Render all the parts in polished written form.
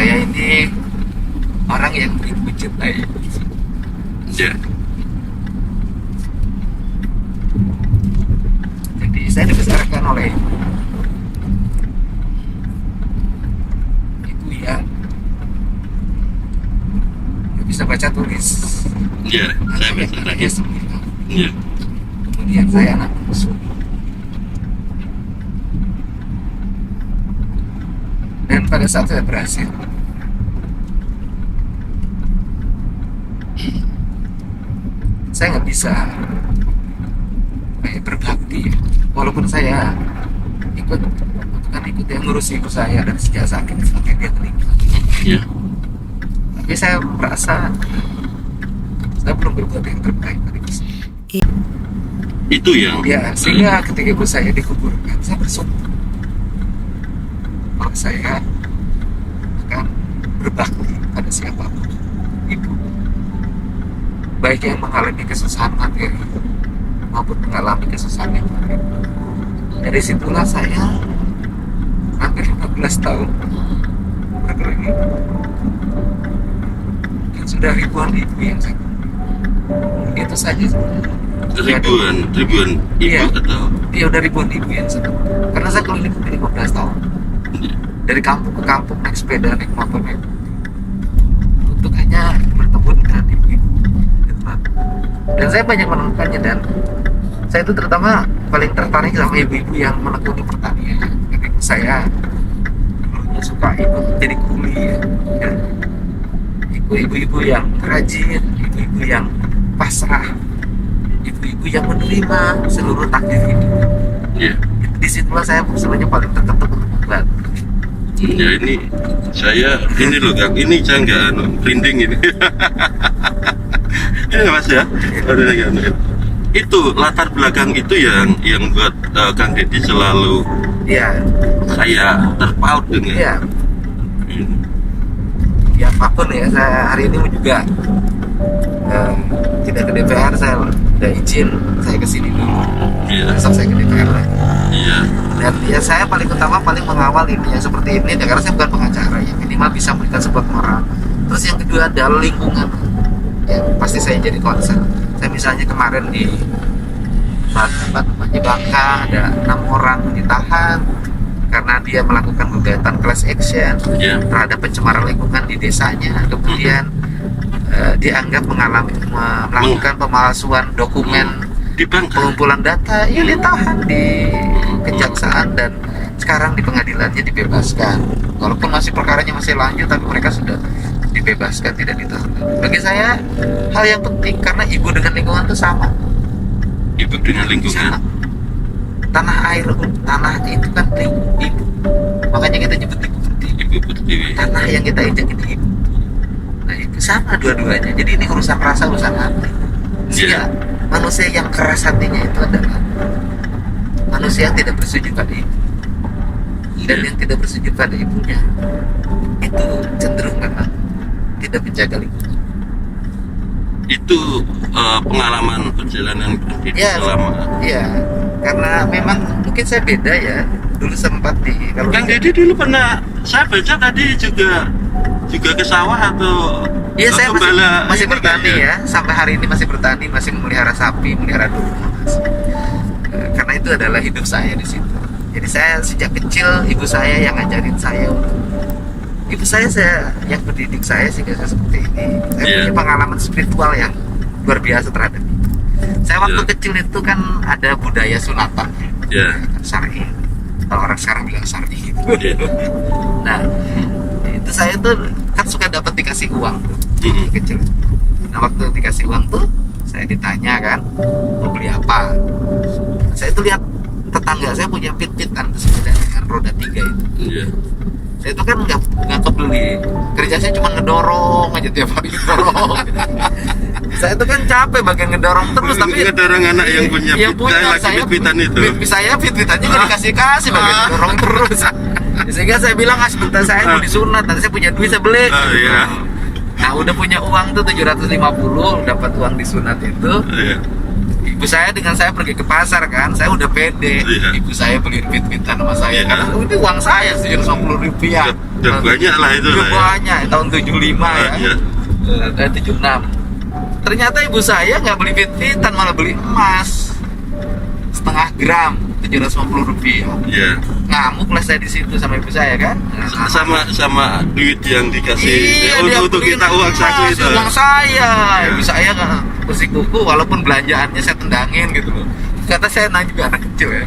saya ini orang yang ibu cintai. Ya. Jadi saya dibesarkan oleh ibu yang bisa baca tulis. Ya, saya baca lagi. Anaknya 9. Ya. Kemudian saya anak bungsu. Dan pada saat saya berhasil, saya nggak bisa kayak berbakti, walaupun saya ikut yang ngurus ibu saya dan sejak sakit sampai dia meninggal. Ya. Tapi saya merasa saya belum berbuat yang terbaik pada ibu saya. Itu yang Ya, sehingga ketika ibu saya dikuburkan, saya bersumpah bahwa saya akan berbakti pada siapapun ibu, baik yang mengalami kesusahan materi maupun mengalami kesusahan yang lain. Dari situlah saya hampir 15 tahun berkeliling dan sudah ribuan ibu yang saya ketemu. Itu saja. ribuan ibu Iya. atau Dia udah ribuan ibu yang saya ketemu. Karena saya keliling hampir 15 tahun. Dari kampung ke kampung, naik sepeda, naik motor, untuk hanya bertemu dengan ibu-ibu. Dan saya banyak menemukannya, dan saya itu terutama paling tertarik sama ibu-ibu yang menekuni pertanian. Karena ibu saya dulunya suka ikut jadi kuli ya. Dan ibu-ibu yang rajin, ibu-ibu yang pasrah, ibu-ibu yang menerima seluruh takdir hidup. ya. Disitulah saya sebenarnya paling terketuk banget. Ya ini loh Kang, ini saya nggak merinding ini. Ini Mas ya. Itu latar belakang itu yang buat Kang Deddy selalu Iya, saya terpaut dengan iya. ini. Ya apapun ya, saya hari ini juga tidak ke DPR, saya udah izin saya kesini dulu. Iya. Besok saya ke DPR lagi. Iya. Dan ya saya paling utama paling mengawal ini yang seperti ini ya, karena saya bukan pengacara ya, minimal bisa memberikan sebuah moral. Terus yang kedua adalah lingkungan yang pasti saya jadi concern. Saya misalnya kemarin di Bangka ada 6 orang ditahan karena dia melakukan gugatan class action Iya. terhadap pencemaran lingkungan di desanya. Kemudian dianggap melakukan pemalsuan dokumen Di Bangka. pengumpulan data, ya ditahan di kejaksaan dan sekarang di pengadilannya dibebaskan. Walaupun masih perkaranya masih lanjut, tapi mereka sudah dibebaskan, tidak ditahan. Bagi saya hal yang penting karena ibu dengan lingkungan itu sama. Ibu dengan lingkungan. Sama. Tanah air, tanah itu kan ibu. Makanya kita nyebut ibu pertiwi. Ibu Pertiwi. Tanah yang kita injak itu ibu. Nah itu sama dua-duanya. Jadi ini urusan rasa, urusan hati. Sehingga manusia yang keras hatinya itu adalah manusia yang tidak bersujud pada ibu. Dan yang tidak bersujud pada ibunya itu cenderung memang tidak menjaga lingkungan. Itu pengalaman perjalanan Kang Deddy Ya, selama. iya, karena memang mungkin saya beda ya. Dulu sempat di kalau Kang Deddy dulu pernah saya baca tadi juga ke sawah atau Iya, saya masih ini bertani kayaknya. ya. Sampai hari ini masih bertani, masih memelihara sapi, memelihara domba. Karena itu adalah hidup saya di situ. Jadi saya sejak kecil ibu saya yang ngajarin saya. Ibu saya yang mendidik saya sehingga saya seperti ini. Saya punya pengalaman spiritual yang luar biasa terhadap itu. Saya waktu kecil itu kan ada budaya sunatan, Ya. syar'i. Kalau orang sekarang bilang syar'i gitu. Ya. Nah, itu saya tuh kan suka dapat dikasih uang kecil. Nah waktu dikasih uang tuh saya ditanya kan mau beli apa. Saya tuh lihat tetangga saya punya pit-pitan sepeda dengan roda 3 itu. Iya. Saya itu kan nggak kebeli. Kerja saya cuma ngedorong aja tiap hari ngedorong. Saya itu kan capek bagian ngedorong terus, tapi ngedorong anak yang punya saya pit-pitan itu. Saya pit-pitan juga dikasih bagian ngedorong terus. Sehingga saya bilang sebentar saya mau disunat, nanti saya punya duit saya beli. Iya. Nah udah punya uang tuh 750, dapat uang disunat itu. Iya. ibu saya dengan saya pergi ke pasar kan, saya udah pede. Iya. Ibu saya beliin fit-fitan sama saya. Iya. Karena ini uang saya Rp750. Udah banyak lah itu Udah lah ya. banyak, tahun 75 ya. Iya. 76. Ternyata ibu saya nggak beli fit-fitan, malah beli emas setengah gram Rp750. Iya. Ngamuk lah saya di situ sama ibu saya kan. Nah, Sama duit yang dikasih dia untuk beliin kita uang saku emas, itu. uang saya. Iya. Ibu saya nggak bersikuku walaupun belanjaannya saya tendangin gitu loh. Kata saya nanya juga anak kecil ya,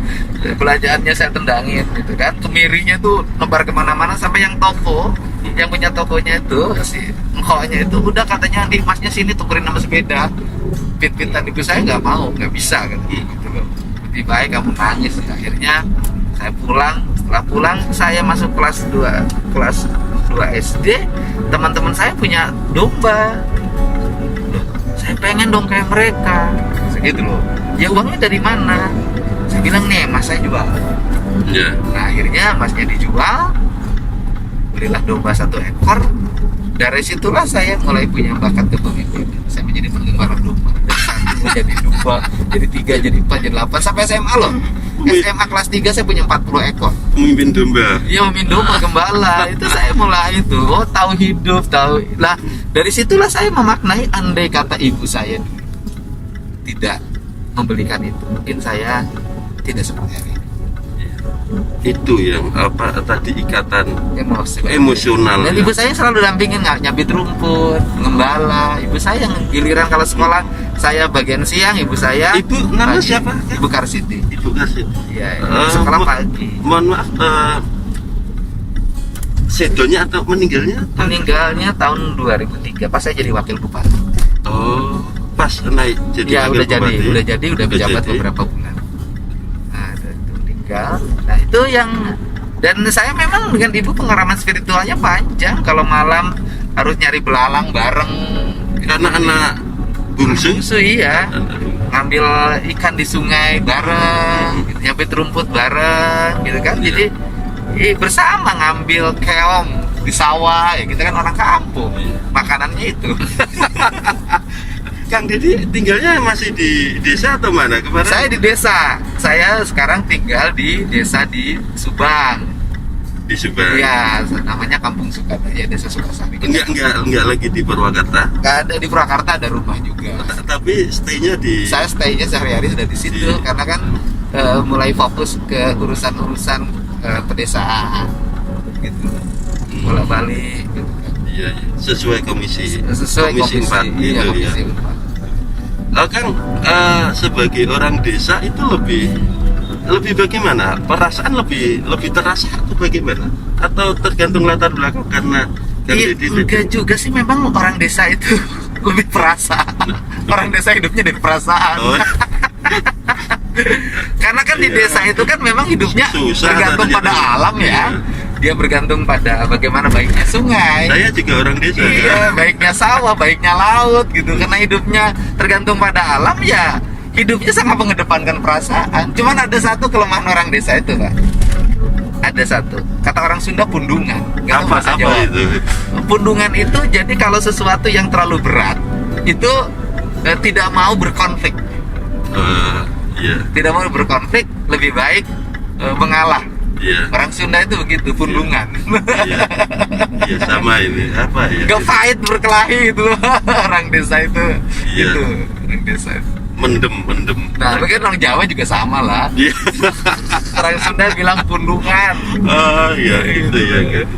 belanjaannya saya tendangin gitu kan. Kemirinya tuh nebar kemana-mana sampai yang toko, yang punya tokonya itu si engkoknya itu udah katanya di emasnya sini tukerin sama sepeda. Fit-fitan ibu saya nggak mau, nggak bisa kan gitu loh. Lebih baik kamu nangis. Akhirnya saya pulang. Setelah pulang saya masuk kelas 2 SD. Teman-teman saya punya domba. Loh, saya pengen dong kayak mereka segitu loh. Ya uangnya dari mana? Saya bilang nih mas saya jual. Iya. Nah akhirnya masnya dijual, belilah domba 1 ekor. Dari situlah saya mulai punya bakat kepemimpinan. Saya menjadi penggemar domba. Dari 1 jadi 2, jadi 3, jadi 4, jadi 8 sampai SMA loh. SMA kelas 3 saya punya 40 ekor. Pemimpin domba. Iya memimpin domba gembala. Itu saya mulai itu. Oh tahu hidup, tahu. Lah dari situlah saya memaknai andai kata ibu saya tidak membelikan itu, mungkin saya tidak seperti ini. Itu yang apa tadi ikatan emosional. Dan ya. ibu saya selalu dampingin nggak nyabit rumput, ngembala. Ibu saya giliran kalau sekolah saya bagian siang, ibu saya. Ibu nama pagi. siapa? Ibu Karsiti. Ibu kasih. Iya, sekolah pagi. Mohon maaf, sedonya atau meninggalnya? Meninggalnya tahun 2003 pas saya jadi wakil bupati. Oh, pas naik jadi Ya wakil udah jadi, bupati. udah menjabat jadi. beberapa bulan. Nah, itu meninggal. Nah itu yang dan saya memang dengan ibu pengalaman spiritualnya panjang. Kalau malam harus nyari belalang bareng. Karena anak bungsu. Iya. Ngambil ikan di sungai bareng, gitu, nyabit rumput bareng, gitu kan. Jadi bersama ngambil keong di sawah, ya kita kan orang kampung. Makanannya itu. Kang Deddy tinggalnya masih di desa atau mana kemarin? Saya di desa. Saya sekarang tinggal di desa di Subang. Di Subang. Iya, namanya Kampung Sukadaya, Desa Sukasari. Enggak lagi di Purwakarta. Nggak ada di Purwakarta, ada rumah juga. Tapi stay-nya di Saya stay-nya sehari-hari sudah di situ karena kan mulai fokus ke urusan-urusan pedesaan gitu. Bola-balik gitu kan. Iya, sesuai komisi. Sesuai komisi 4 iya, itu ya. komisi 4. Kang, sebagai orang desa itu lebih bagaimana? Perasaan lebih terasa atau bagaimana? Atau tergantung latar belakang karena Enggak juga sih, memang orang desa itu lebih perasaan. Orang desa hidupnya dari perasaan. Oh. Karena kan di Iya. desa itu kan memang hidupnya Susah bergantung tadinya pada tuh. alam ya. Iya. Dia bergantung pada bagaimana baiknya sungai. Saya juga orang desa. Iya, baiknya sawah, baiknya laut gitu. Karena hidupnya tergantung pada alam ya, hidupnya sangat mengedepankan perasaan. Cuman ada satu kelemahan orang desa itu, Pak. Ada satu. Kata orang Sunda pundungan. Nggak tahu bahasa Apa Jawa. itu? Pundungan itu jadi kalau sesuatu yang terlalu berat itu tidak mau berkonflik. Iya. Tidak mau berkonflik, lebih baik mengalah. Iya. Orang Sunda itu begitu, pundungan. Iya. Iya, sama ini. Apa ya? Gak fight berkelahi itu. Orang desa itu Iya. itu orang desa itu. Mendem. Nah, mungkin orang Jawa juga sama lah. Iya. Orang Sunda bilang pundungan. Oh, iya itu ya. Kan.